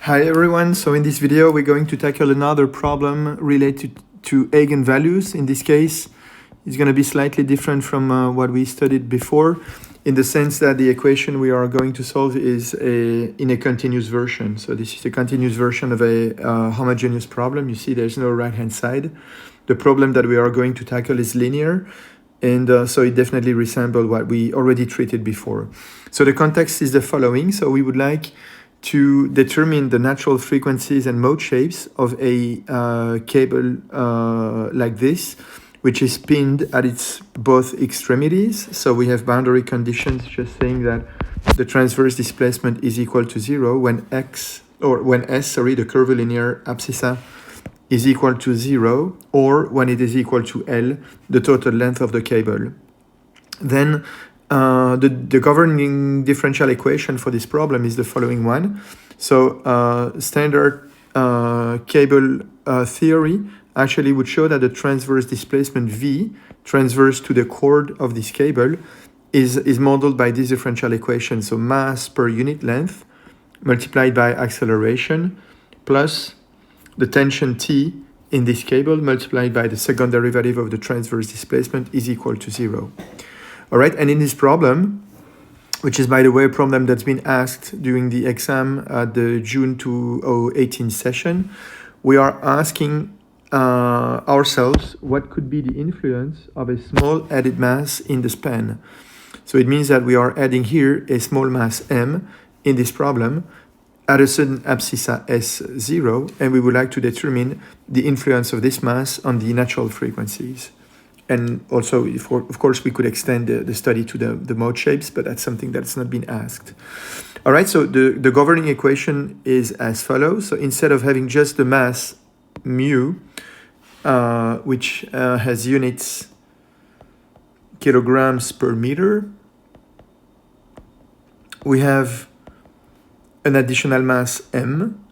Hi everyone, so in this video we're going to tackle another problem related to eigenvalues. In this case, it's going to be slightly different from what we studied before, in the sense that the equation we are going to solve is in a continuous version. So this is a continuous version of a homogeneous problem. You see there's no right-hand side. The problem that we are going to tackle is linear, and so it definitely resembles what we already treated before. So the context is the following. So we would like to determine the natural frequencies and mode shapes of a cable like this, which is pinned at its both extremities. So we have boundary conditions just saying that the transverse displacement is equal to 0 when S, the curvilinear abscissa, is equal to 0, or when it is equal to L, the total length of the cable. Then the governing differential equation for this problem is the following one. So standard cable theory actually would show that the transverse displacement V, transverse to the chord of this cable, is modeled by this differential equation. So mass per unit length multiplied by acceleration plus the tension T in this cable multiplied by the second derivative of the transverse displacement is equal to 0. All right, and in this problem, which is, by the way, a problem that's been asked during the exam at the June 2018 session, we are asking ourselves what could be the influence of a small added mass in the span. So it means that we are adding here a small mass m in this problem at a certain abscissa S0, and we would like to determine the influence of this mass on the natural frequencies. And also, of course, we could extend the study to the mode shapes, but that's something that's not been asked. All right, so the governing equation is as follows. So instead of having just the mass mu, which has units kilograms per meter, we have an additional mass m.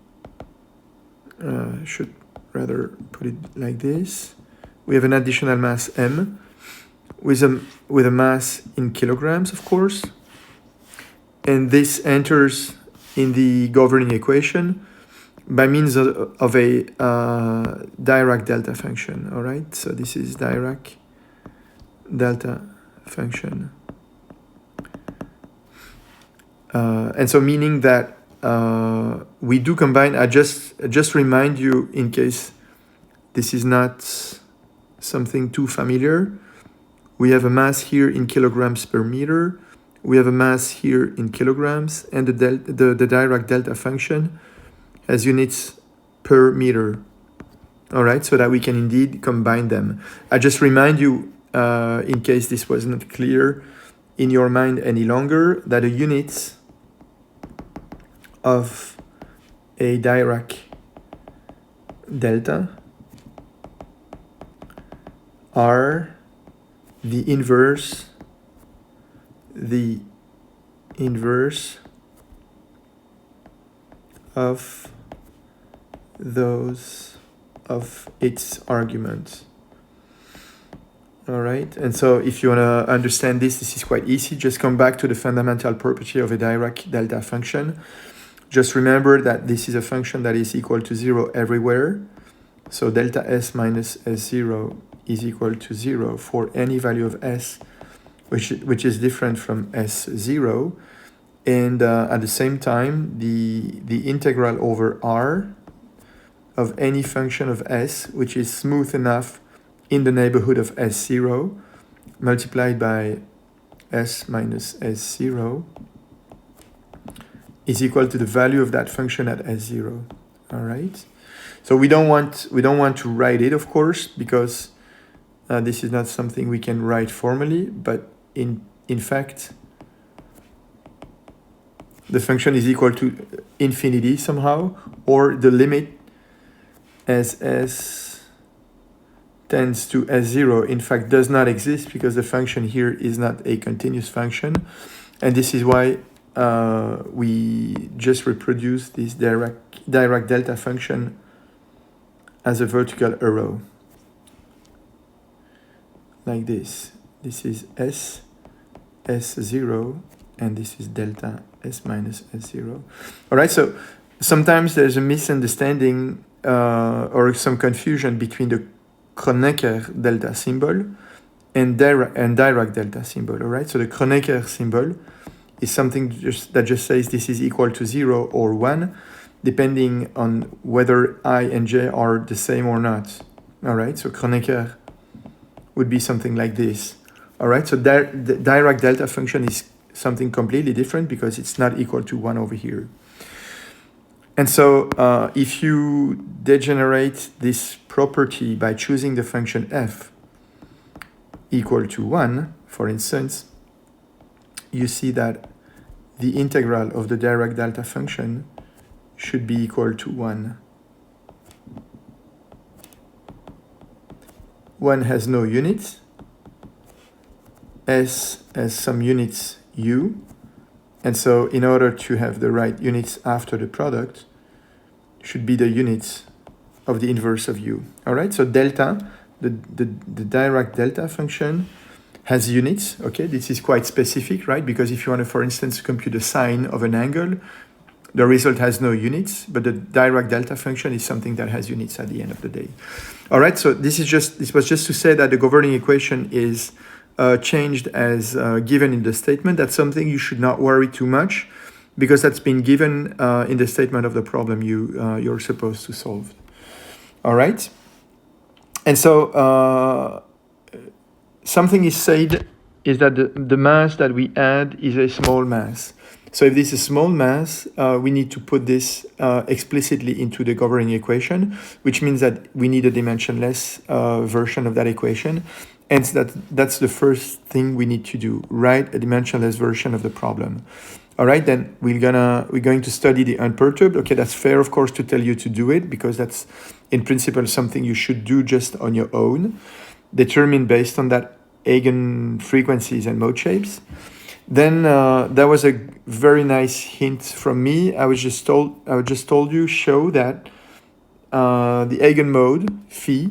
Should rather put it like this. We have an additional mass m with a mass in kilograms, of course. And this enters in the governing equation by means of a Dirac delta function, all right? So this is Dirac delta function. And so meaning that we do combine, I just remind you in case this is not something too familiar. We have a mass here in kilograms per meter. We have a mass here in kilograms, and the Dirac delta function has units per meter. All right, so that we can indeed combine them. I just remind you, in case this was not clear in your mind any longer, that the units of a Dirac delta are the inverse of those of its arguments. All right, and so if you want to understand this is quite easy. Just come back to the fundamental property of a Dirac delta function. Just remember that this is a function that is equal to 0 everywhere. So delta S minus S0 is equal to 0 for any value of S, which is different from S0. And at the same time, the integral over R of any function of S, which is smooth enough in the neighborhood of S0, multiplied by S minus S0, is equal to the value of that function at S0. All right. So we don't want to write it, of course, because this is not something we can write formally, but in fact, the function is equal to infinity somehow, or the limit as S tends to S0, in fact, does not exist because the function here is not a continuous function. And this is why we just reproduce this Dirac delta function as a vertical arrow, like this. This is S, S0, and this is delta S minus S0. All right, so Sometimes there's a misunderstanding or some confusion between the Kronecker delta symbol and Dirac delta symbol, all right? So the Kronecker symbol is something that just says this is equal to 0 or 1, depending on whether I and j are the same or not, all right? So Kronecker would be something like this, all right? So the Dirac delta function is something completely different because it's not equal to 1 over here. And so if you degenerate this property by choosing the function f equal to 1, for instance, you see that the integral of the Dirac delta function should be equal to 1. 1 has no units, s has some units u, and so in order to have the right units after the product, should be the units of the inverse of u. All right, so delta, the Dirac delta function has units. Okay, this is quite specific, right? Because if you want to, for instance, compute the sine of an angle, the result has no units, but the Dirac delta function is something that has units at the end of the day. All right, so this was just to say that the governing equation is changed as given in the statement. That's something you should not worry too much, because that's been given in the statement of the problem you're supposed to solve. All right? And so something is said is that the mass that we add is a small mass. So if this is a small mass, we need to put this explicitly into the governing equation, which means that we need a dimensionless version of that equation. And that's the first thing we need to do, write a dimensionless version of the problem. All right, then we're going to study the unperturbed. Okay, that's fair, of course, to tell you to do it, because that's in principle something you should do just on your own, determined based on that eigenfrequencies and mode shapes. Then that was a very nice hint from me. I just told you, show that the eigenmode phi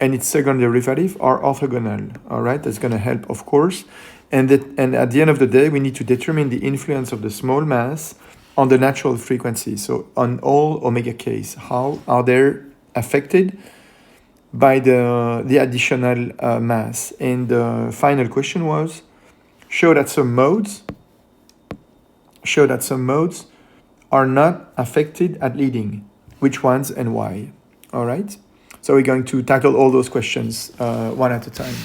and its second derivative are orthogonal. All right, that's going to help, of course. And at the end of the day, we need to determine the influence of the small mass on the natural frequency. So on all omega k's, how are they affected by the additional mass? And the final question was, show that some modes are not affected at leading. Which ones and why? All right. So we're going to tackle all those questions one at a time.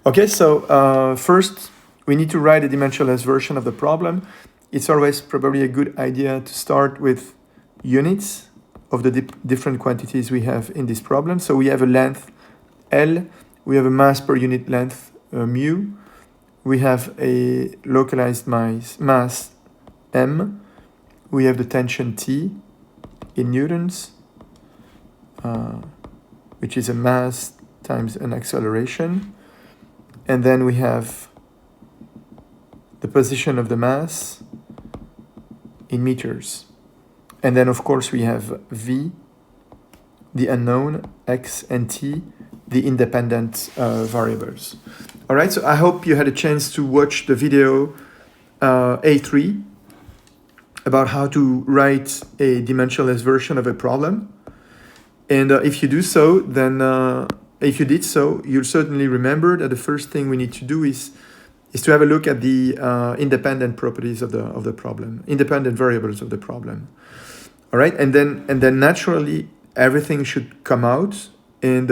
Okay, so first, we need to write a dimensionless version of the problem. It's always probably a good idea to start with units of the different quantities we have in this problem. So we have a length L, we have a mass per unit length mu, we have a localized mass M, we have the tension T in newtons, which is a mass times an acceleration. And then we have the position of the mass in meters. And then, of course, we have V, the unknown, X and T, the independent variables. All right, so I hope you had a chance to watch the video A3 about how to write a dimensionless version of a problem. And if you do so, then if you did so, you'll certainly remember that the first thing we need to do is to have a look at the independent properties of the problem, independent variables of the problem. All right, and then naturally everything should come out, and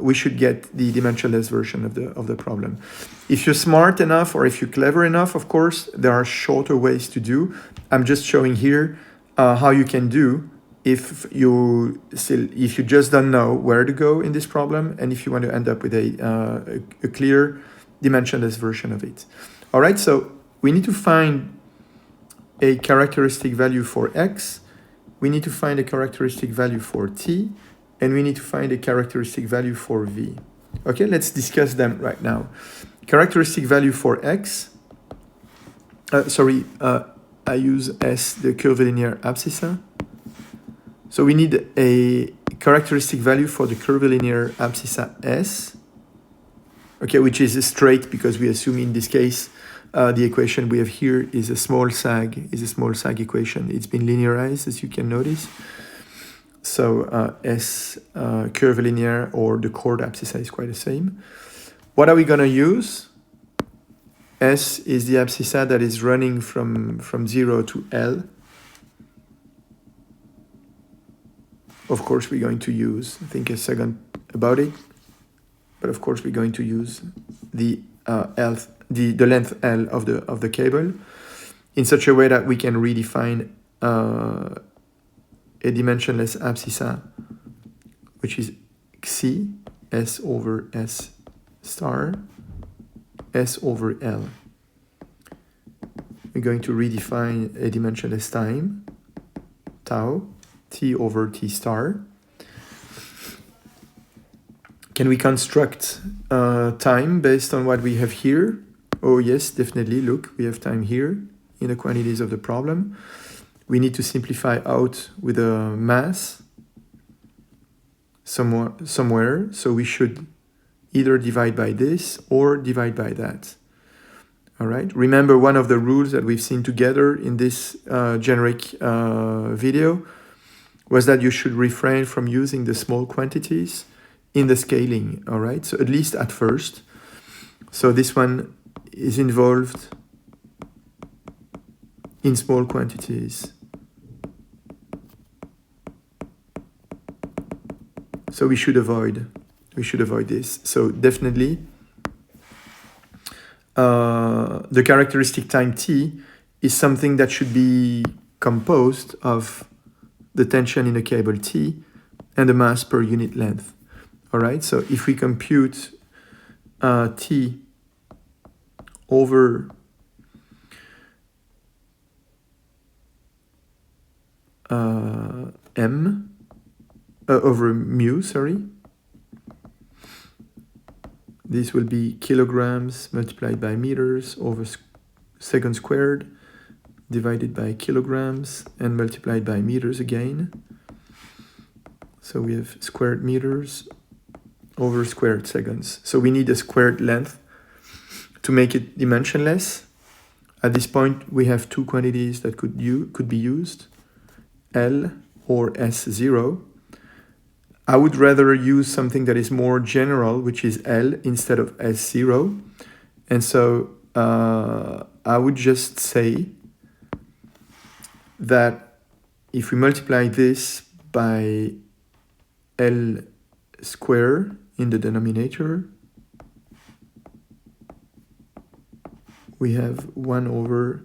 we should get the dimensionless version of the problem. If you're smart enough or if you're clever enough, of course, there are shorter ways to do. I'm just showing here how you can do if you just don't know where to go in this problem, and if you want to end up with a clear dimensionless version of it. All right, so we need to find a characteristic value for x, we need to find a characteristic value for t, and we need to find a characteristic value for v. Okay, let's discuss them right now. Characteristic value for x, I use S, the curvilinear abscissa. So we need a characteristic value for the curvilinear abscissa S, okay, which is straight because we assume in this case the equation we have here is a small sag equation. It's been linearized, as you can notice. So S curvilinear, or the chord abscissa, is quite the same. What are we going to use? S is the abscissa that is running from 0 to L. Of course, we're going to use, think a second about it, but of course we're going to use the length L of the cable in such a way that we can redefine a dimensionless abscissa, which is Xi, S over S star, S over L. We're going to redefine a dimensionless time, tau, T over T star. Can we construct time based on what we have here? Oh yes, definitely. Look, we have time here in the quantities of the problem. We need to simplify out with a mass somewhere. So we should either divide by this or divide by that. All right. Remember, one of the rules that we've seen together in this generic video was that you should refrain from using the small quantities in the scaling. All right. So at least at first. So this one is involved in small quantities. So we should avoid this. So definitely the characteristic time T is something that should be composed of the tension in the cable T and the mass per unit length. All right, so if we compute T over over mu, this will be kilograms multiplied by meters over second squared divided by kilograms and multiplied by meters again. So we have squared meters over squared seconds. So we need a squared length to make it dimensionless. At this point, we have two quantities that could be used, L or S0. I would rather use something that is more general, which is L instead of S0. And so I would just say that if we multiply this by L squared in the denominator, we have 1 over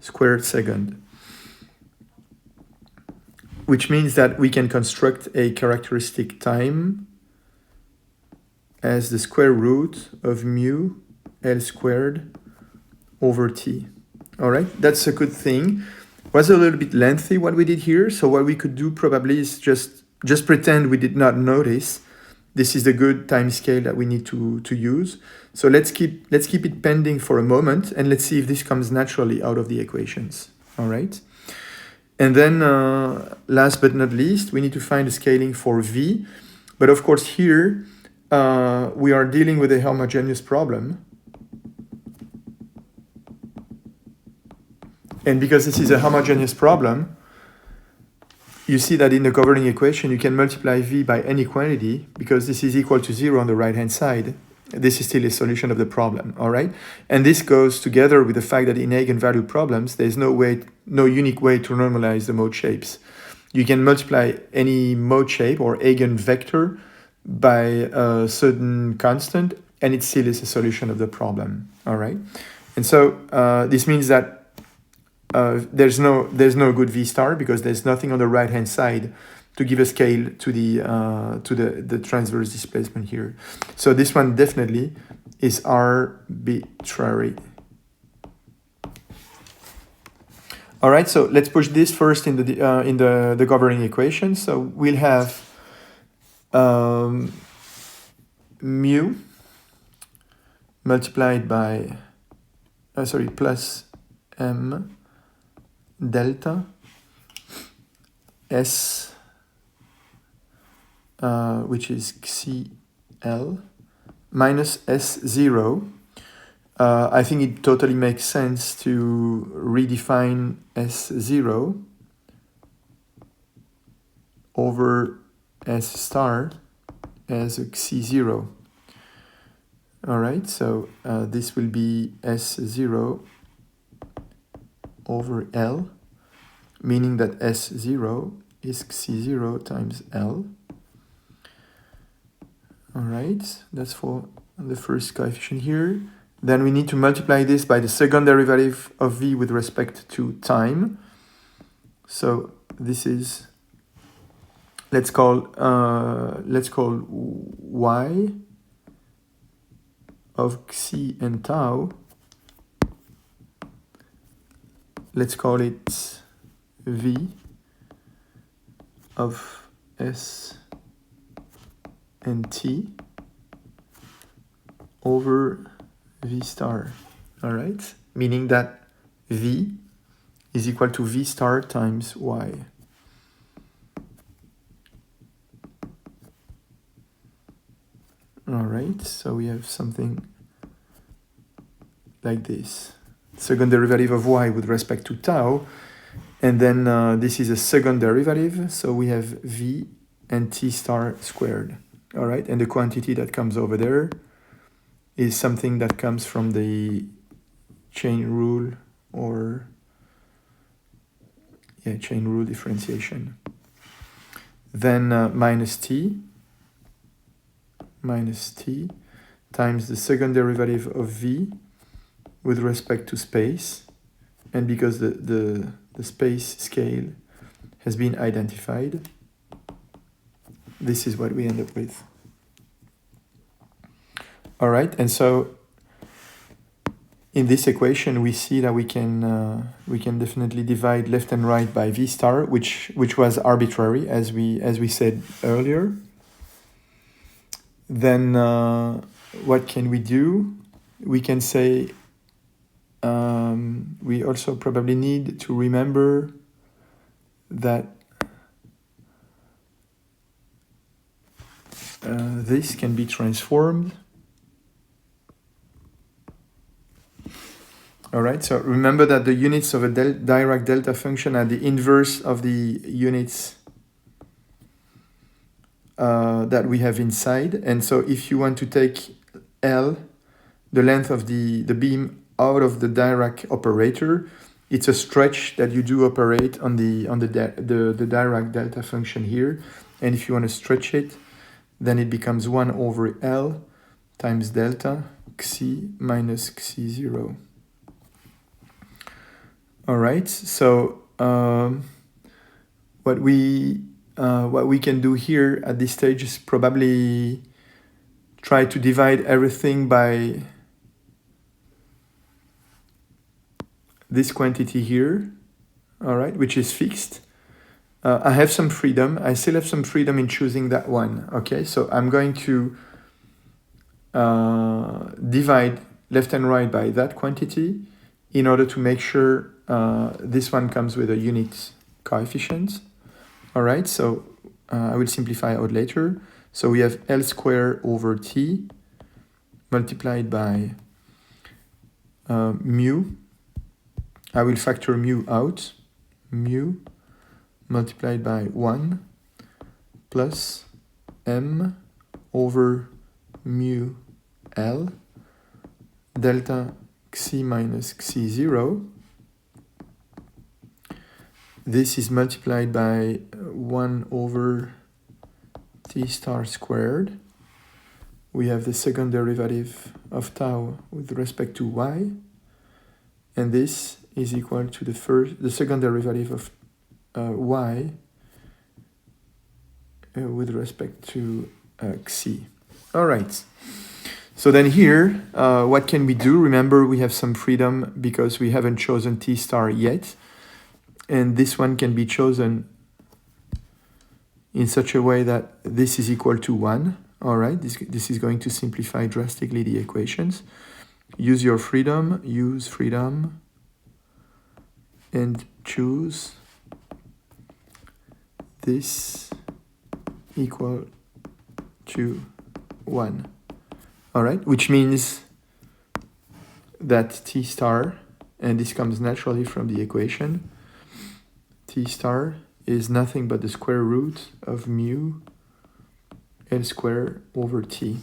squared second, which means that we can construct a characteristic time as the square root of mu L squared over T. All right, that's a good thing. It was a little bit lengthy what we did here, so what we could do probably is just pretend we did not notice. This is the good time scale that we need to use. So let's keep it pending for a moment, and let's see if this comes naturally out of the equations. All right. And then last but not least, we need to find a scaling for V. But of course here, we are dealing with a homogeneous problem. And because this is a homogeneous problem, you see that in the governing equation, you can multiply V by any quantity because this is equal to 0 on the right-hand side. This is still a solution of the problem, all right? And this goes together with the fact that in eigenvalue problems, there's no unique way to normalize the mode shapes. You can multiply any mode shape or eigenvector by a certain constant, and it still is a solution of the problem, all right? And so this means that there's no good V star because there's nothing on the right-hand side to give a scale to the transverse displacement here. So this one definitely is arbitrary. All right, so let's push this first in the governing equation. So we'll have mu multiplied by plus m delta S, which is Xi L, minus S0, I think it totally makes sense to redefine S0 over S star as a xi0. All right, so this will be S0 over L, meaning that S0 is xi0 times L. All right, that's for the first coefficient here. Then we need to multiply this by the second derivative of v with respect to time. So this is, let's call y of xi and tau. Let's call it v of s and t over v star. All right, meaning that v is equal to v star times y. All right, so we have something like this. Second derivative of y with respect to tau, and then this is a second derivative, so we have v and t star squared. All right, and the quantity that comes over there is something that comes from the chain rule, or chain rule differentiation. Then minus t times the second derivative of v with respect to space, and because the space scale has been identified, this is what we end up with. All right, and so in this equation we see that we can definitely divide left and right by v star, which was arbitrary, as we said earlier. Then what can we do? We can say we also probably need to remember that this can be transformed. All right, so remember that the units of a Dirac delta function are the inverse of the units that we have inside. And so if you want to take L, the length of the beam, out of the Dirac operator, it's a stretch that you do operate on the Dirac delta function here. And if you want to stretch it, then it becomes 1 over L times delta xi minus xi0. All right, so what we can do here at this stage is probably try to divide everything by this quantity here, all right, which is fixed. I have some freedom. I still have some freedom in choosing that one, okay? So I'm going to divide left and right by that quantity in order to make sure this one comes with a unit coefficient. All right, so I will simplify out later. So we have L squared over T multiplied by mu. I will factor mu out. Mu multiplied by 1 plus m over mu L delta xi minus xi0. This is multiplied by 1 over t star squared. We have the second derivative of tau with respect to y, and this is equal to the second derivative of y with respect to xi. All right. So then here, what can we do? Remember, we have some freedom because we haven't chosen t star yet. And this one can be chosen in such a way that this is equal to 1. All right, this is going to simplify drastically the equations. Use your freedom, use freedom, and choose this equal to 1. All right, which means that t star, and this comes naturally from the equation, t star is nothing but the square root of mu L squared over t.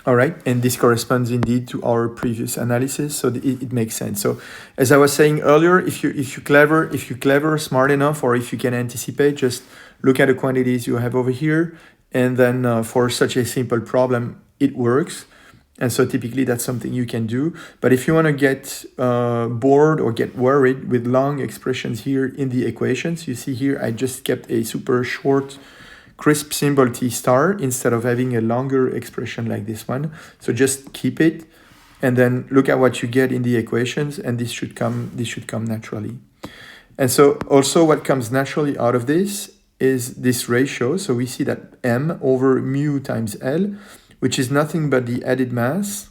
All right, and this corresponds indeed to our previous analysis, so it makes sense. So, as I was saying earlier, if you're clever, smart enough, or if you can anticipate, just look at the quantities you have over here, and then for such a simple problem, it works. And so typically that's something you can do. But if you want to get bored or get worried with long expressions here in the equations, you see here I just kept a super short crisp symbol t star instead of having a longer expression like this one. So just keep it and then look at what you get in the equations, and this should come naturally. And so also what comes naturally out of this is this ratio. So we see that m over mu times L, which is nothing but the added mass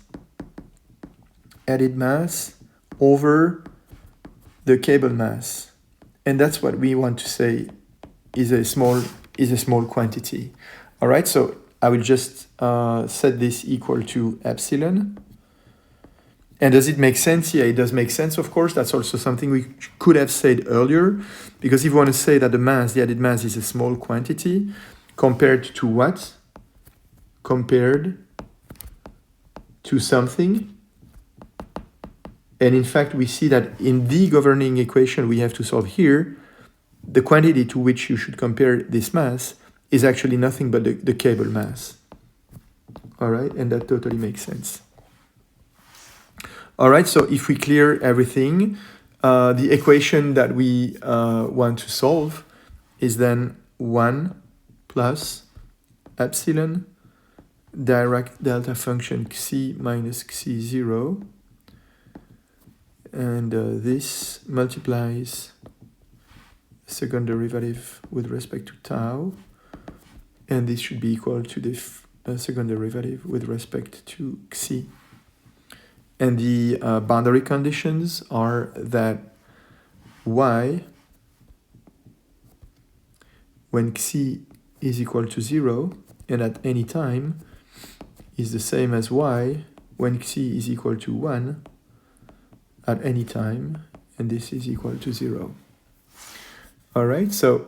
over the cable mass. And that's what we want to say is a small quantity. All right, so I will just set this equal to epsilon. And does it make sense? Yeah, it does make sense, of course. That's also something we could have said earlier, because if you want to say that the added mass is a small quantity, compared to what? Compared to something. And in fact, we see that in the governing equation we have to solve here, the quantity to which you should compare this mass is actually nothing but the cable mass. All right, and that totally makes sense. All right, so if we clear everything, the equation that we want to solve is then 1 plus epsilon direct delta function xi minus xi0, and this multiplies second derivative with respect to tau, and this should be equal to the second derivative with respect to xi. And the boundary conditions are that y, when xi is equal to 0 and at any time, is the same as y when xi is equal to 1 at any time, and this is equal to 0. All right, so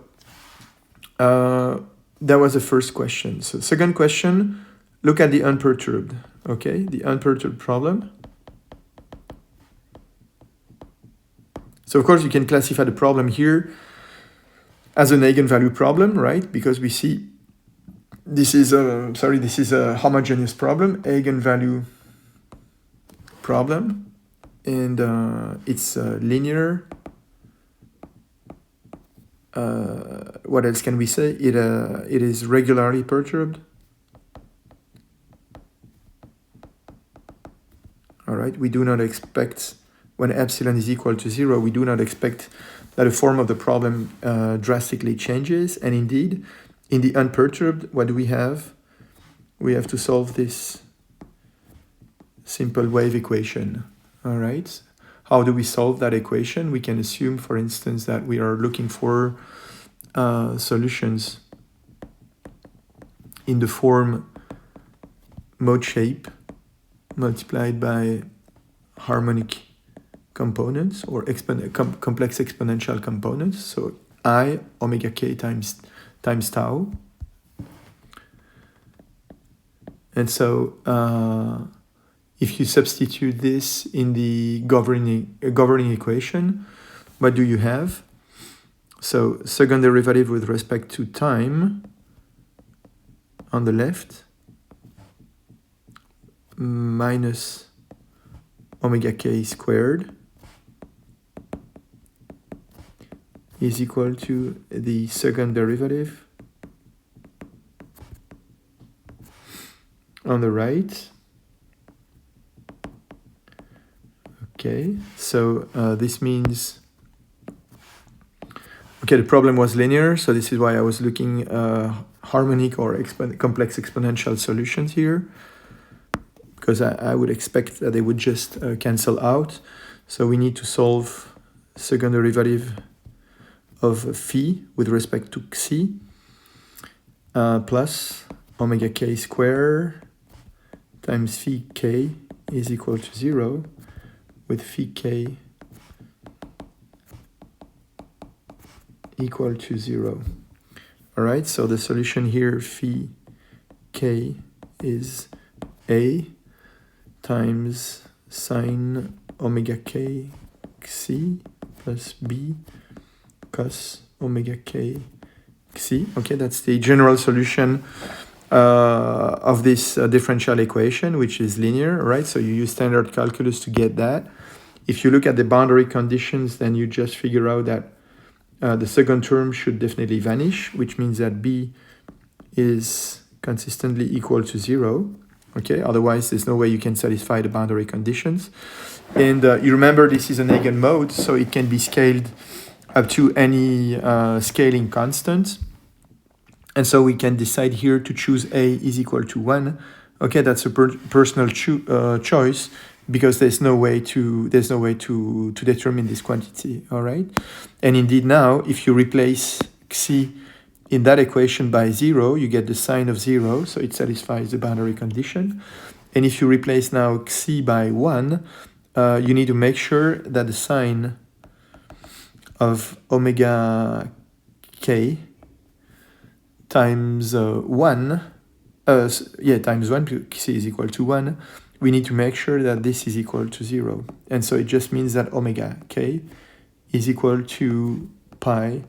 that was the first question. So second question, look at the unperturbed, okay? The unperturbed problem. So of course you can classify the problem here as an eigenvalue problem, right? Because we see this is a homogeneous problem, eigenvalue problem, and it's linear. What else can we say? It is regularly perturbed. All right, we do not expect, when epsilon is equal to 0, we do not expect that the form of the problem drastically changes. And indeed, in the unperturbed, what do we have? We have to solve this simple wave equation. All right. How do we solve that equation? We can assume, for instance, that we are looking for solutions in the form mode shape multiplied by harmonic components or complex exponential components. So I omega k times tau. And so if you substitute this in the governing equation, what do you have? So second derivative with respect to time on the left minus omega k squared is equal to the second derivative on the right. Okay, so this means, okay, the problem was linear, so this is why I was looking harmonic or complex exponential solutions here, because I would expect that they would just cancel out. So we need to solve second derivative of phi with respect to xi plus omega k squared times phi k is equal to 0 with phi k equal to 0. All right, so the solution here, phi k is a times sine omega k xi plus b cos omega k xi. Okay, that's the general solution of this differential equation, which is linear, right? So you use standard calculus to get that. If you look at the boundary conditions, then you just figure out that the second term should definitely vanish, which means that b is consistently equal to 0. Okay, otherwise there's no way you can satisfy the boundary conditions. And you remember this is an eigenmode, so it can be scaled up to any scaling constant. And so we can decide here to choose a is equal to 1. Okay, that's a personal choice, because there's no way to determine this quantity. All right, and indeed now if you replace xi in that equation by 0, you get the sine of 0, so it satisfies the boundary condition. And if you replace now xi by 1, you need to make sure that the sine of omega k times 1, times 1, because c is equal to 1, we need to make sure that this is equal to 0. And so it just means that omega k is equal to pi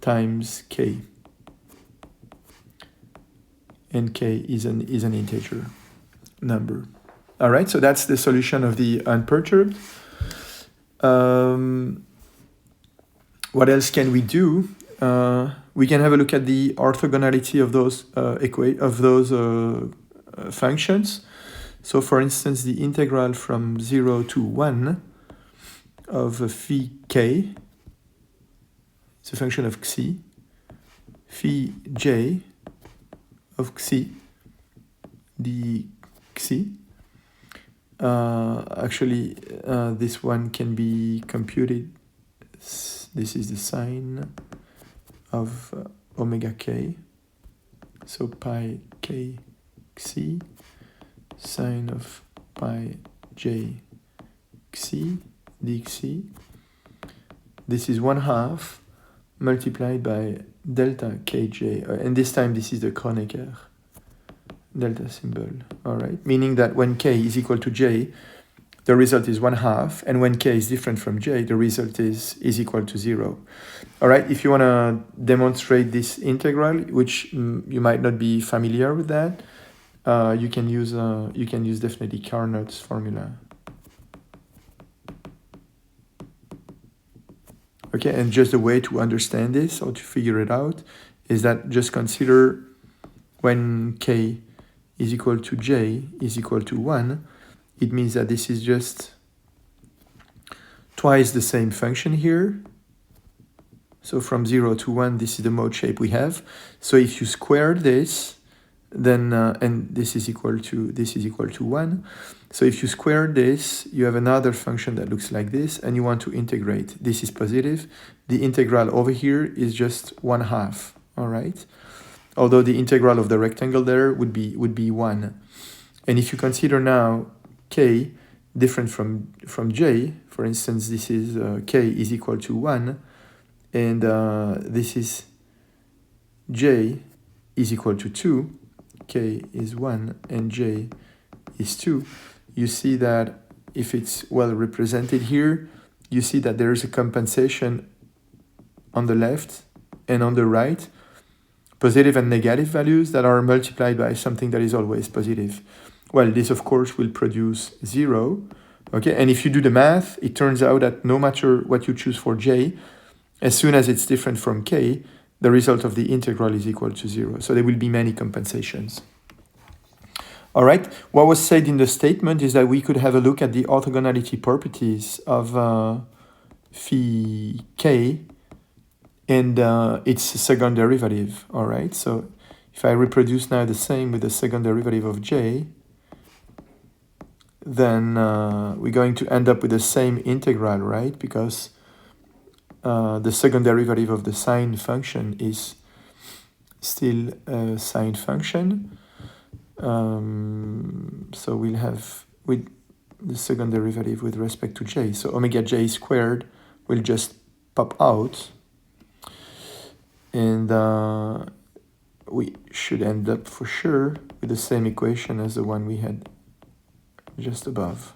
times k. And k is an integer number. All right, so that's the solution of the unperturbed. What else can we do? We can have a look at the orthogonality of those functions. So for instance, the integral from 0 to 1 of phi k, it's a function of xi, phi j of xi d xi. Actually, this one can be computed. This is the sine of omega k, so pi k xi sine of pi j xi d xi. This is 1/2 multiplied by delta kj, and this time this is the Kronecker delta symbol. All right, meaning that when k is equal to j, the result is 1/2, and when k is different from j, the result is equal to 0. All right, if you want to demonstrate this integral, which you might not be familiar with that, you can use definitely Carnot's formula. Okay, and just a way to understand this or to figure it out is that just consider when k is equal to j is equal to 1, it means that this is just twice the same function here. So from 0 to 1, this is the mode shape we have. So if you square this, then and this is equal to 1. So if you square this, you have another function that looks like this, and you want to integrate. This is positive. The integral over here is just 1/2. All right. Although the integral of the rectangle there would be 1. And if you consider now k different from j, for instance, this is k is equal to 1, and this is j is equal to 2, k is 1, and j is 2, you see that if it's well represented here, you see that there is a compensation on the left and on the right, positive and negative values that are multiplied by something that is always positive. Well, this of course will produce 0. Okay, and if you do the math, it turns out that no matter what you choose for j, as soon as it's different from k, the result of the integral is equal to 0. So there will be many compensations. All right, what was said in the statement is that we could have a look at the orthogonality properties of phi k and its second derivative. All right, so if I reproduce now the same with the second derivative of j, then we're going to end up with the same integral, right? Because the second derivative of the sine function is still a sine function. So we'll have, the second derivative with respect to j. So omega j squared will just pop out, and we should end up for sure with the same equation as the one we had just above.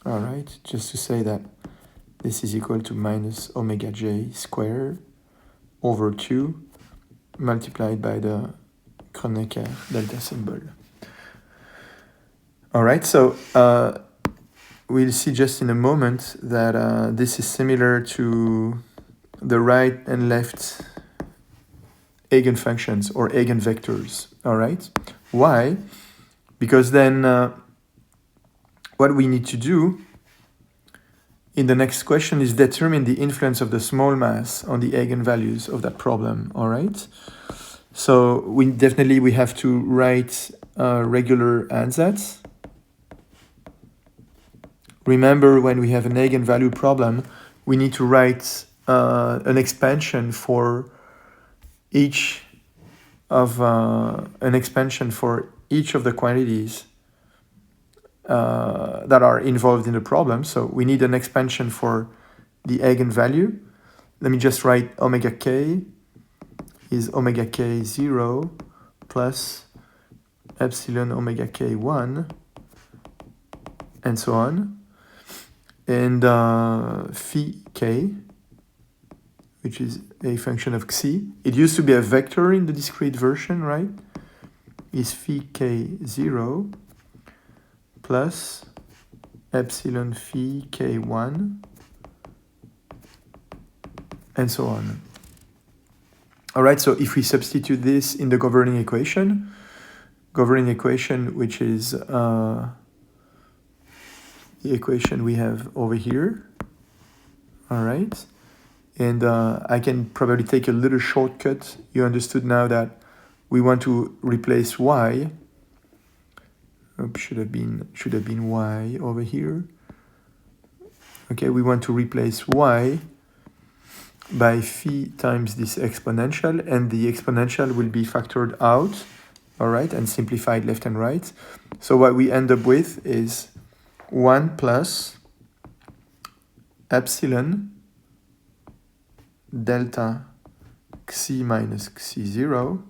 All right, just to say that this is equal to minus omega j squared over 2 multiplied by the Kronecker delta symbol. All right, so we'll see just in a moment that this is similar to the right and left eigenfunctions or eigenvectors. All right, why? Because then what we need to do in the next question is determine the influence of the small mass on the eigenvalues of that problem. All right, so we have to write regular ansatz. Remember, when we have an eigenvalue problem, we need to write an expansion for each of the quantities that are involved in the problem. So we need an expansion for the eigenvalue. Let me just write omega k is omega k 0 plus epsilon omega k 1, and so on. And phi k, which is a function of xi. It used to be a vector in the discrete version, right? Is phi k 0 plus epsilon phi k 1, and so on. All right, so if we substitute this in the governing equation, which is the equation we have over here, all right, and I can probably take a little shortcut. You understood now that we want to replace y. Should have been y over here. Okay, we want to replace y by phi times this exponential, and the exponential will be factored out, all right, and simplified left and right. So what we end up with is 1 plus epsilon delta xi minus xi 0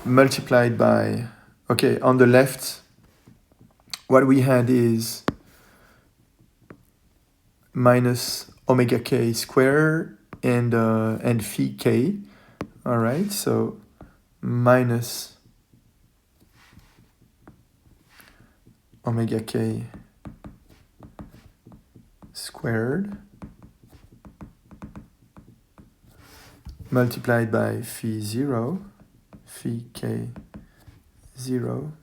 multiplied by, okay, on the left, what we had is minus omega k squared and phi k, all right, so minus omega k squared multiplied by phi 0, phi k 0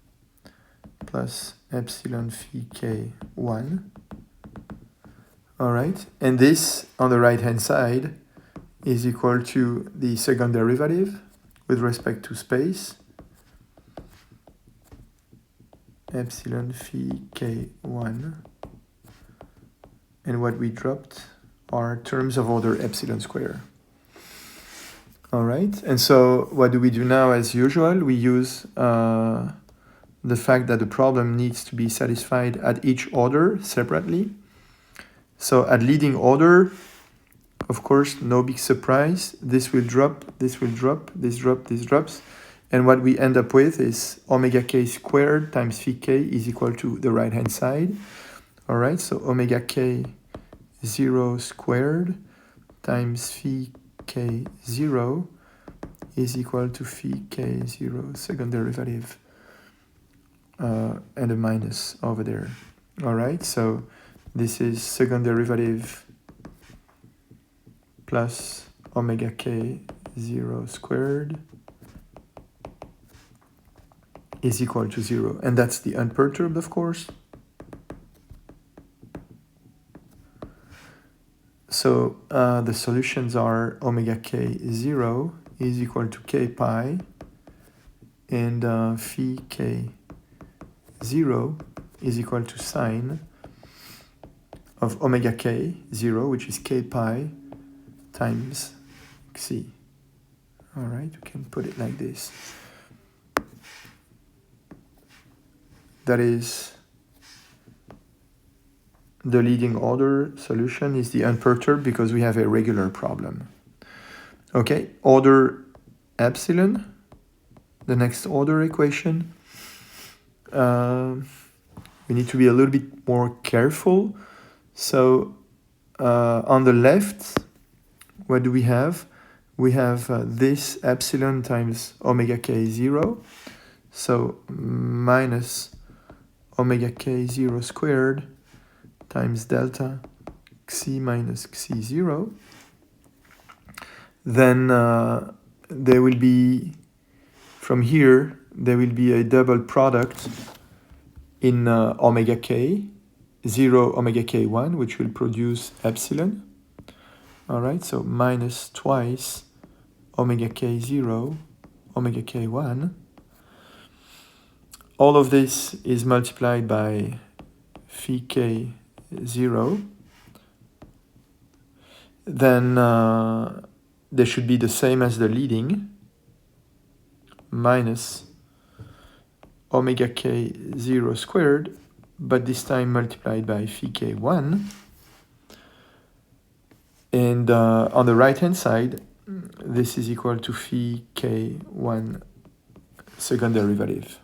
plus epsilon phi k 1. All right, and this on the right hand side is equal to the second derivative with respect to space, epsilon phi k 1, and what we dropped are terms of order epsilon square. All right, and so what do we do now? As usual, we use the fact that the problem needs to be satisfied at each order separately. So at leading order, of course, no big surprise, this will drop, this will drop, this drops, and what we end up with is omega k squared times phi k is equal to the right hand side. All right, so omega k 0 squared times phi k 0 is equal to phi k 0 second derivative and a minus over there. All right, so this is second derivative plus omega k 0 squared is equal to 0. And that's the unperturbed, of course. So the solutions are omega k 0 is equal to k pi, and phi k 0 is equal to sine of omega k 0, which is k pi times xi. All right, we can put it like this. That is the leading order solution is the unperturbed because we have a regular problem. Okay, order epsilon, the next order equation. We need to be a little bit more careful. So on the left, what do we have? We have this epsilon times omega k 0. So minus omega k 0 squared times delta xi minus xi 0. Then there will be, from here, there will be a double product in omega k, 0 omega k1, which will produce epsilon. All right, so minus twice omega k0, omega k1. All of this is multiplied by phi k0. Then they should be the same as the leading, minus omega k0 squared, but this time multiplied by phi k1. And on the right-hand side, this is equal to phi k1 second derivative.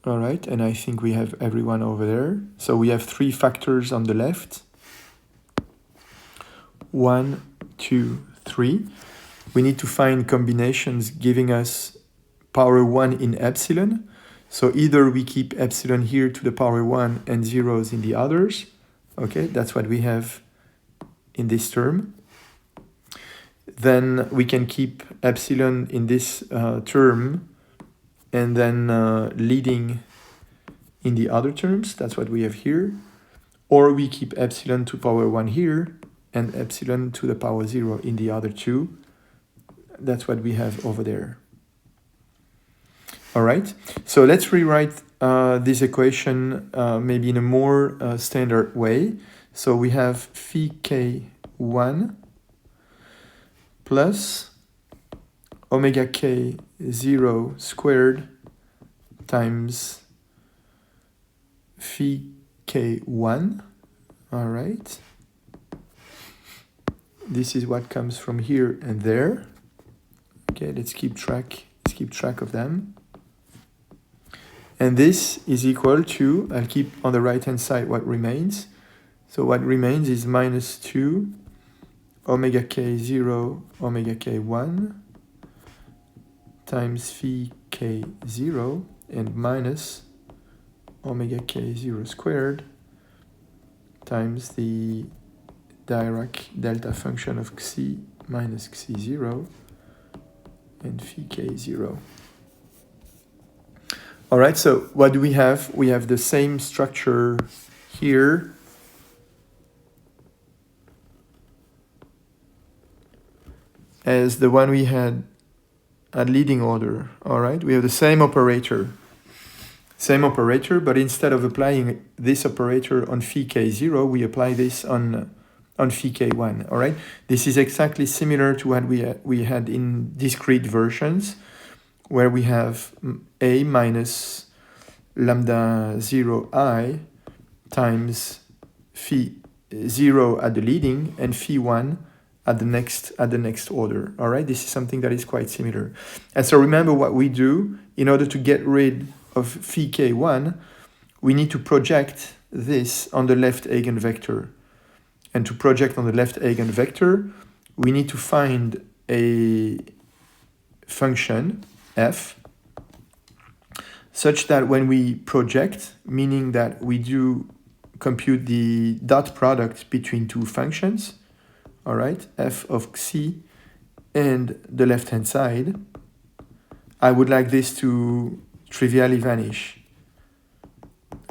All right, and I think we have everyone over there. So we have three factors on the left. 1, 2, 3. We need to find combinations giving us power 1 in epsilon. So either we keep epsilon here to the power 1 and zeros in the others. Okay, that's what we have in this term. Then we can keep epsilon in this term and then leading in the other terms. That's what we have here. Or we keep epsilon to power 1 here and epsilon to the power 0 in the other two. That's what we have over there. All right, so let's rewrite this equation maybe in a more standard way. So we have phi k1 plus omega k0 squared times phi k1. All right. This is what comes from here and there. Okay, let's keep track of them. And this is equal to, I'll keep on the right-hand side what remains. So what remains is minus 2 omega k0 omega k1 times phi k0 and minus omega k0 squared times the Dirac delta function of xi minus xi0 and phi k0. All right, so what do we have? We have the same structure here. As the one we had at leading order. All right, we have the same operator, but instead of applying this operator on phi k0, we apply this on phi k1. All right, this is exactly similar to what we had in discrete versions, where we have a minus lambda 0 I times phi 0 at the leading and phi 1 at the next order. All right, this is something that is quite similar. And so remember what we do in order to get rid of phi k1, we need to project this on the left eigenvector. And to project on the left eigenvector, we need to find a function f such that when we project, meaning that we do compute the dot product between two functions, all right, f of xi and the left-hand side, I would like this to trivially vanish.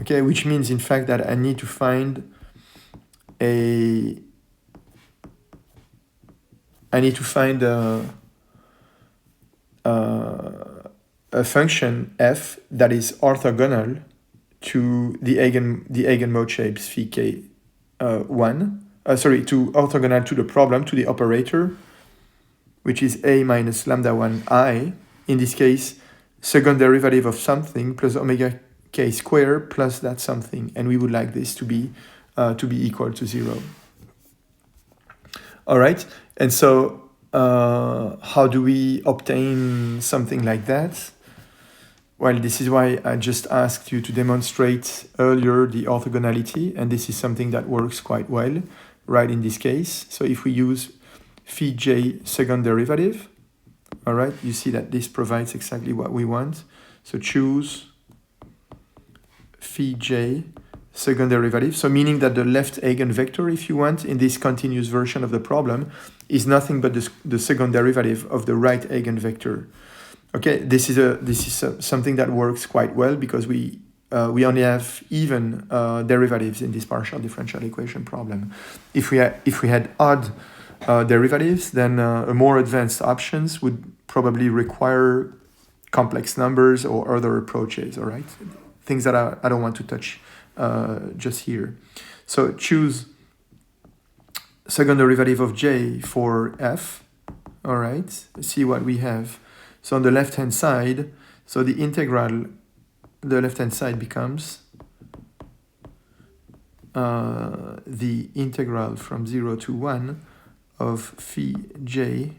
Okay, which means in fact that I need to find a function f that is orthogonal to the eigenmode shapes phi k 1. to orthogonal to the problem, to the operator, which is a minus lambda 1 I, in this case, second derivative of something plus omega k squared plus that something, and we would like this to be equal to 0. All right, and so how do we obtain something like that? Well, this is why I just asked you to demonstrate earlier the orthogonality, and this is something that works quite well, right, in this case. So if we use phi j second derivative, all right, you see that this provides exactly what we want. So choose phi j second derivative, so meaning that the left eigenvector, if you want, in this continuous version of the problem, is nothing but the second derivative of the right eigenvector. Okay, this is something that works quite well because we only have even derivatives in this partial differential equation problem. If we had odd derivatives, then more advanced options would probably require complex numbers or other approaches. All right, things that I don't want to touch just here. So choose second derivative of j for f. All right, see what we have. So on the left-hand side, so the integral, the left-hand side becomes the integral from 0 to 1 of phi j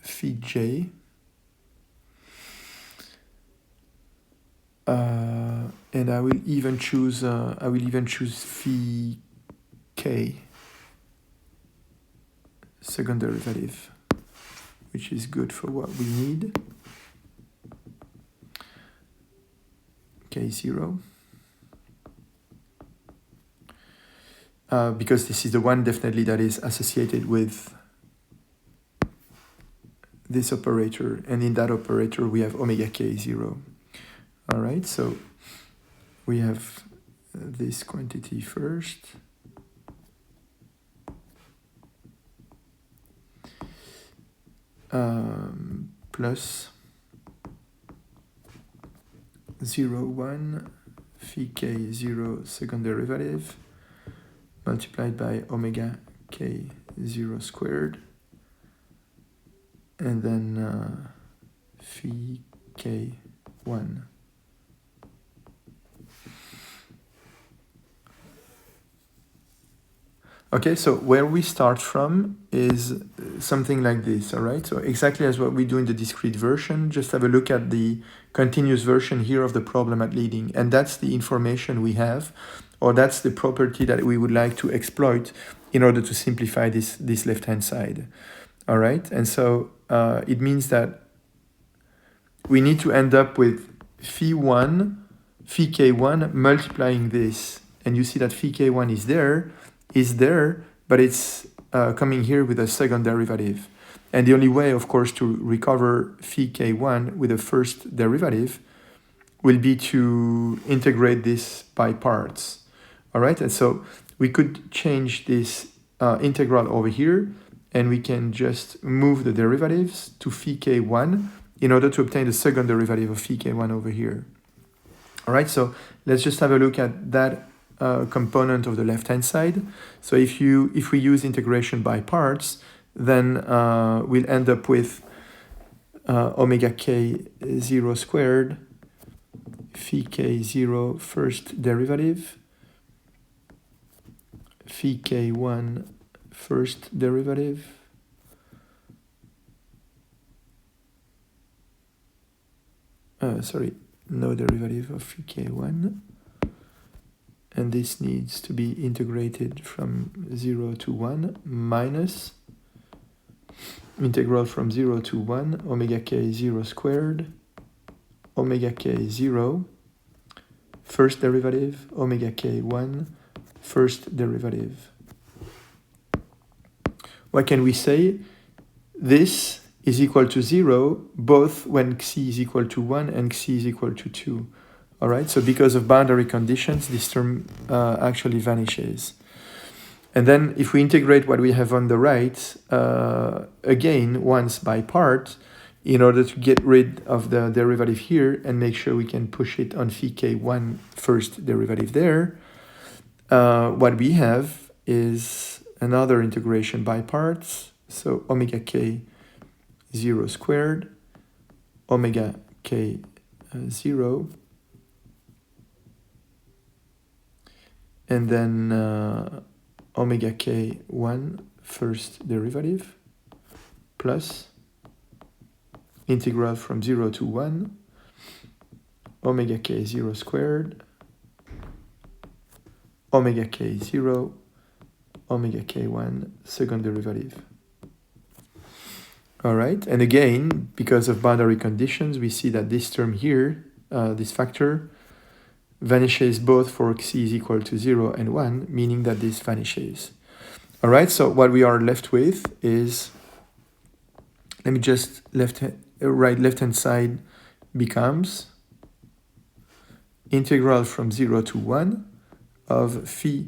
phi j and I will even choose phi k second derivative, which is good for what we need. K0. Because this is the one definitely that is associated with this operator, and in that operator we have omega k0. All right, so we have this quantity first. Plus 0, 1 phi k0 second derivative multiplied by omega k0 squared, and then phi k1. Okay, so where we start from is something like this, all right? So exactly as what we do in the discrete version, just have a look at the continuous version here of the problem at leading, and that's the information we have, or that's the property that we would like to exploit in order to simplify this left-hand side, all right? And so it means that we need to end up with phi k1 multiplying this, and you see that phi k1 is there, but it's coming here with a second derivative. And the only way, of course, to recover phi k1 with a first derivative will be to integrate this by parts. All right, and so we could change this integral over here, and we can just move the derivatives to phi k1 in order to obtain the second derivative of phi k1 over here. All right, so let's just have a look at that component of the left-hand side. So if we use integration by parts, then we'll end up with omega k0 squared phi k0 first derivative, phi k1 first derivative, no derivative of phi k1, and this needs to be integrated from 0 to 1 minus integral from 0 to 1 omega k0 squared omega k0 first derivative omega k1 first derivative. What can we say? This is equal to 0 both when xi is equal to 1 and xi is equal to 2. All right, so because of boundary conditions, this term actually vanishes. And then if we integrate what we have on the right, again, once by part, in order to get rid of the derivative here and make sure we can push it on phi k1 first derivative there, what we have is another integration by parts. So omega k 0 squared, omega k 0, and then omega k 1 first derivative plus integral from 0 to 1 omega k 0 squared, omega k 0, omega k1 second derivative. All right, and again, because of boundary conditions, we see that this term here, this factor, vanishes both for xc is equal to 0 and 1, meaning that this vanishes. All right, so what we are left with is, let me just left-hand side becomes integral from 0 to 1 of phi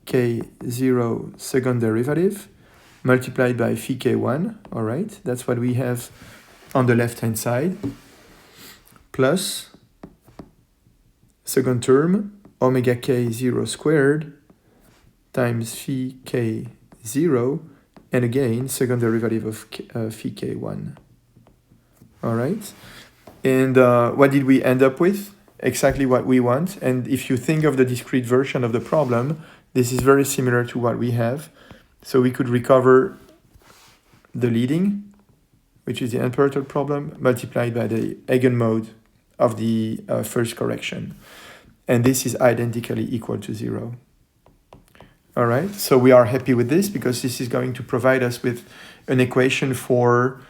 k0 second derivative multiplied by phi k1, all right? That's what we have on the left-hand side, plus second term, omega k0 squared times phi k0, and again, second derivative of phi k1. All right? And what did we end up with? Exactly what we want. And if you think of the discrete version of the problem, this is very similar to what we have. So we could recover the leading, which is the unperturbed problem, multiplied by the eigenmode of the first correction. And this is identically equal to 0. All right, so we are happy with this because this is going to provide us with an equation for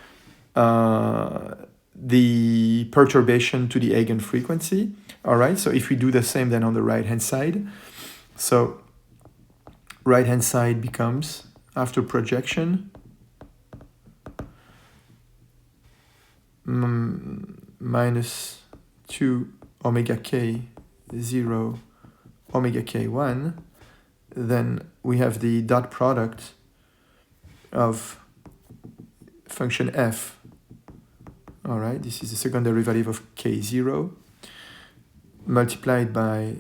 the perturbation to the eigenfrequency. All right, so if we do the same then on the right-hand side, so right-hand side becomes, after projection, minus 2 omega k 0 omega k1, then we have the dot product of function f. All right, this is the second derivative of k0 multiplied by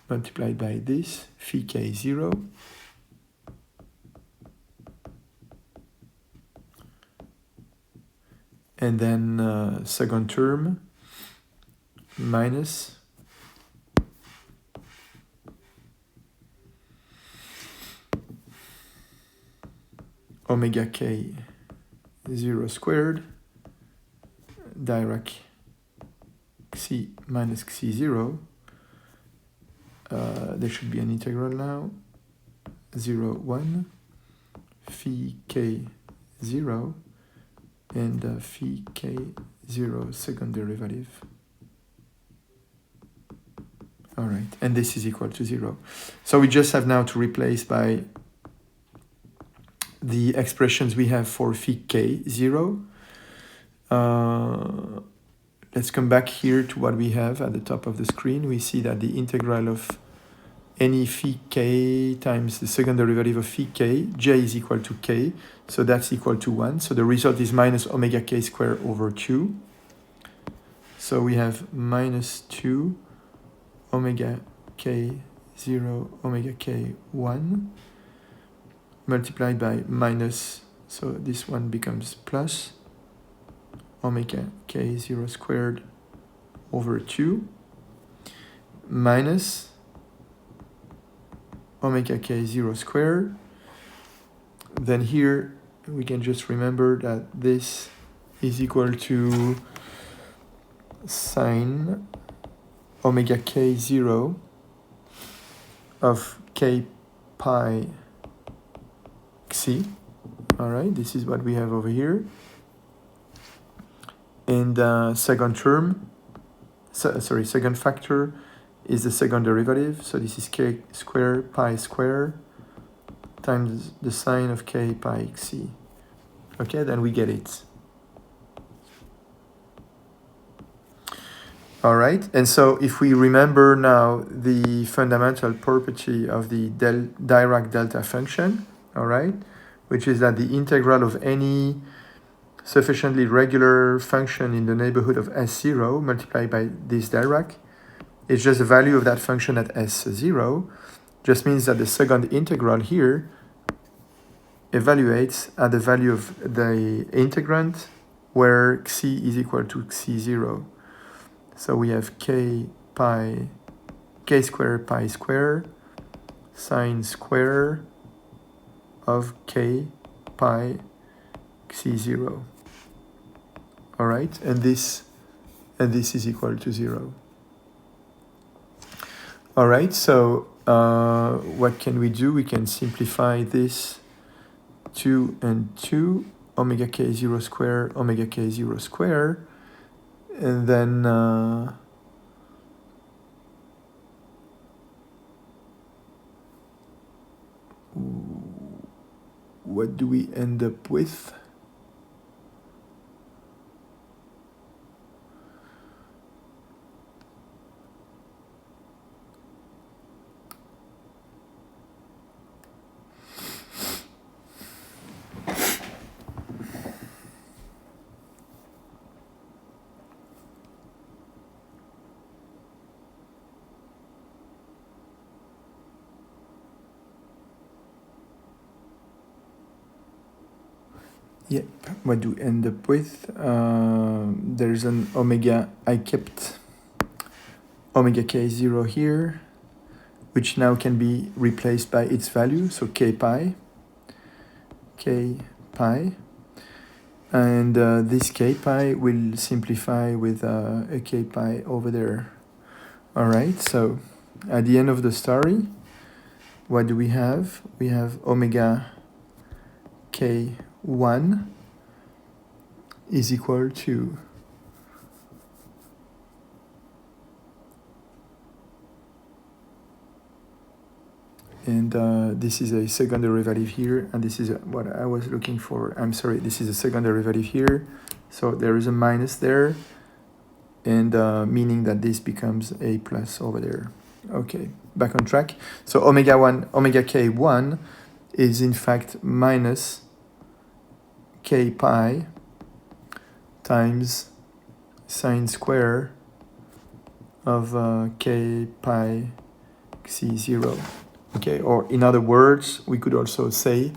this phi k0 and then second term minus omega k 0 squared Dirac xc minus xc0. There should be an integral now. 0, 1 phi k 0 and phi k 0 second derivative. All right, and this is equal to 0. So we just have now to replace by the expressions we have for phi k 0. Let's come back here to what we have at the top of the screen. We see that the integral of any phi k times the second derivative of phi k, j is equal to k, so that's equal to 1. So the result is minus omega k squared over 2. So we have minus 2 omega k 0 omega k 1 multiplied by minus, so this one becomes plus omega k 0 squared over 2 minus omega k 0 squared. Then here we can just remember that this is equal to sine omega k 0 of k pi xc. All right, this is what we have over here. And second term, second factor is the second derivative. So this is k squared pi squared times the sine of k pi xc. Okay, then we get it. All right, and so if we remember now the fundamental property of the Dirac delta function, all right, which is that the integral of any sufficiently regular function in the neighborhood of S0 multiplied by this Dirac is just the value of that function at S0, just means that the second integral here evaluates at the value of the integrand where xi is equal to xi0. So we have k square pi square sine square of k pi xi0. All right, and this is equal to 0. All right, so what can we do? We can simplify this 2 and 2, omega k0 square, omega k0 square, and then what do we end up with? Yep, what do we end up with? There's an omega, I kept omega k0 here, which now can be replaced by its value, so k pi, and this k pi will simplify with a k pi over there. All right, so at the end of the story, what do we have? We have omega k1 is equal to and this is a second derivative here, and this is what I was looking for. I'm sorry, this is a second derivative here, so there is a minus there, and meaning that this becomes a plus over there. Okay, back on track. So omega k1 is in fact minus k pi times sine square of k pi xi0. Okay, or in other words, we could also say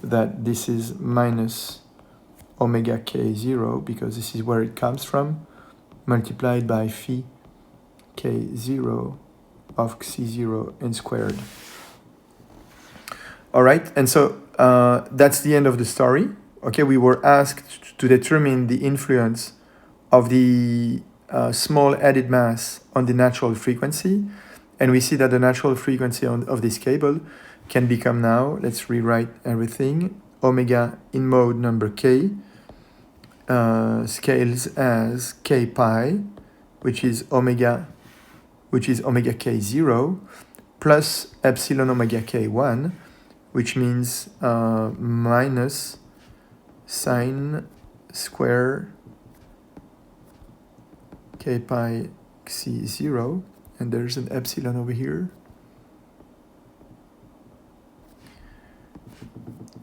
that this is minus omega k0, because this is where it comes from, multiplied by phi k0 of xi0 and squared. All right, and so that's the end of the story. Okay, we were asked to determine the influence of the small added mass on the natural frequency. And we see that the natural frequency of this cable can become now, let's rewrite everything, omega in mode number k scales as k pi, which is omega k0, plus epsilon omega k1, which means minus sine square k pi xi0, and there's an epsilon over here.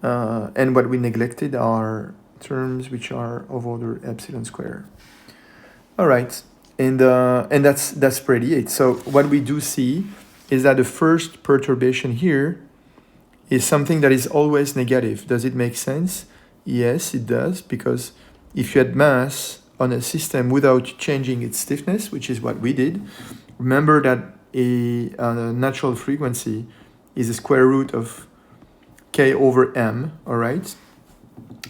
And what we neglected are terms which are of order epsilon square. All right, and that's pretty it. So what we do see is that the first perturbation here is something that is always negative. Does it make sense? Yes, it does, because if you had mass on a system without changing its stiffness, which is what we did, remember that a natural frequency is the square root of k over m, all right?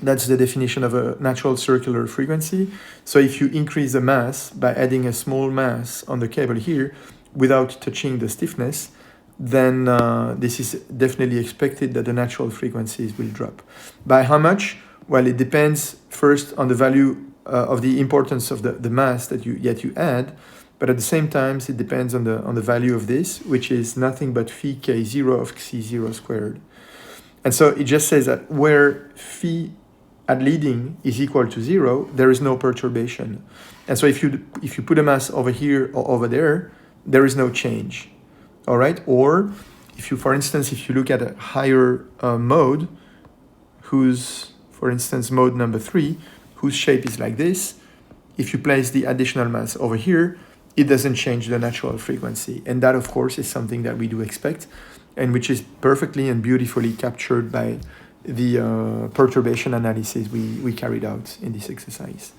That's the definition of a natural circular frequency. So if you increase the mass by adding a small mass on the cable here without touching the stiffness, then this is definitely expected that the natural frequencies will drop. By how much? Well, it depends first on the value of the importance of the mass that you add, but at the same time, it depends on the value of this, which is nothing but phi k0 of xi0 squared. And so it just says that where phi at leading is equal to 0, there is no perturbation. And so if you put a mass over here or over there, there is no change. All right? Or if you, for instance, if you look at a higher mode, whose, for instance, mode number 3, whose shape is like this. If you place the additional mass over here, it doesn't change the natural frequency. And that, of course, is something that we do expect, and which is perfectly and beautifully captured by the perturbation analysis we carried out in this exercise.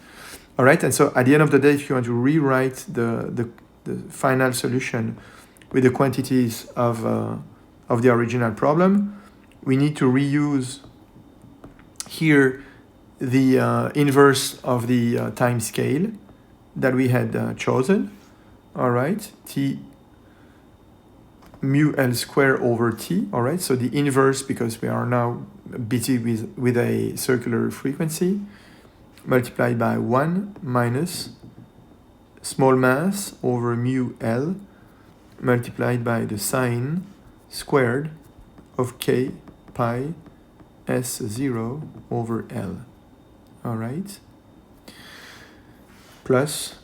All right, and so at the end of the day, if you want to rewrite the final solution with the quantities of the original problem, we need to reuse here the inverse of the time scale that we had chosen. All right, t mu L square over t. All right, so the inverse, because we are now busy with a circular frequency, multiplied by 1 minus small mass over mu L multiplied by the sine squared of k pi S0 over L. All right, plus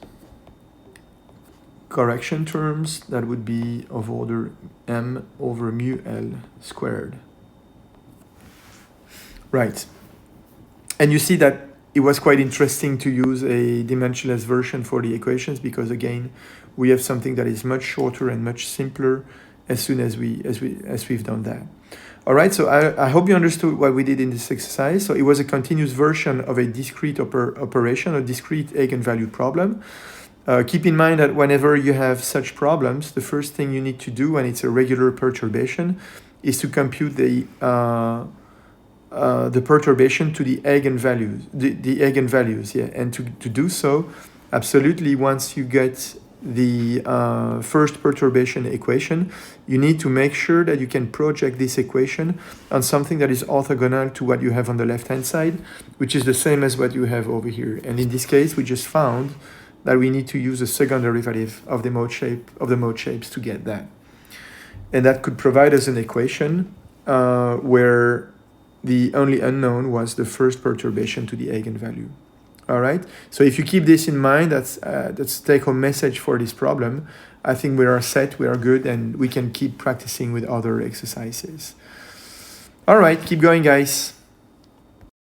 correction terms, that would be of order m over mu L squared. Right, and you see that it was quite interesting to use a dimensionless version for the equations, because again, we have something that is much shorter and much simpler as soon as we've done that. All right, so I hope you understood what we did in this exercise. So it was a continuous version of a discrete operation, a discrete eigenvalue problem. Keep in mind that whenever you have such problems, the first thing you need to do when it's a regular perturbation is to compute the perturbation to the eigenvalues, the eigenvalues, yeah. And to do so, absolutely, once you get the first perturbation equation, you need to make sure that you can project this equation on something that is orthogonal to what you have on the left-hand side, which is the same as what you have over here. And in this case, we just found that we need to use a second derivative of the mode shapes to get that. And that could provide us an equation where the only unknown was the first perturbation to the eigenvalue. All right, so if you keep this in mind, that's take-home message for this problem. I think we are set, we are good, and we can keep practicing with other exercises. All right, keep going, guys.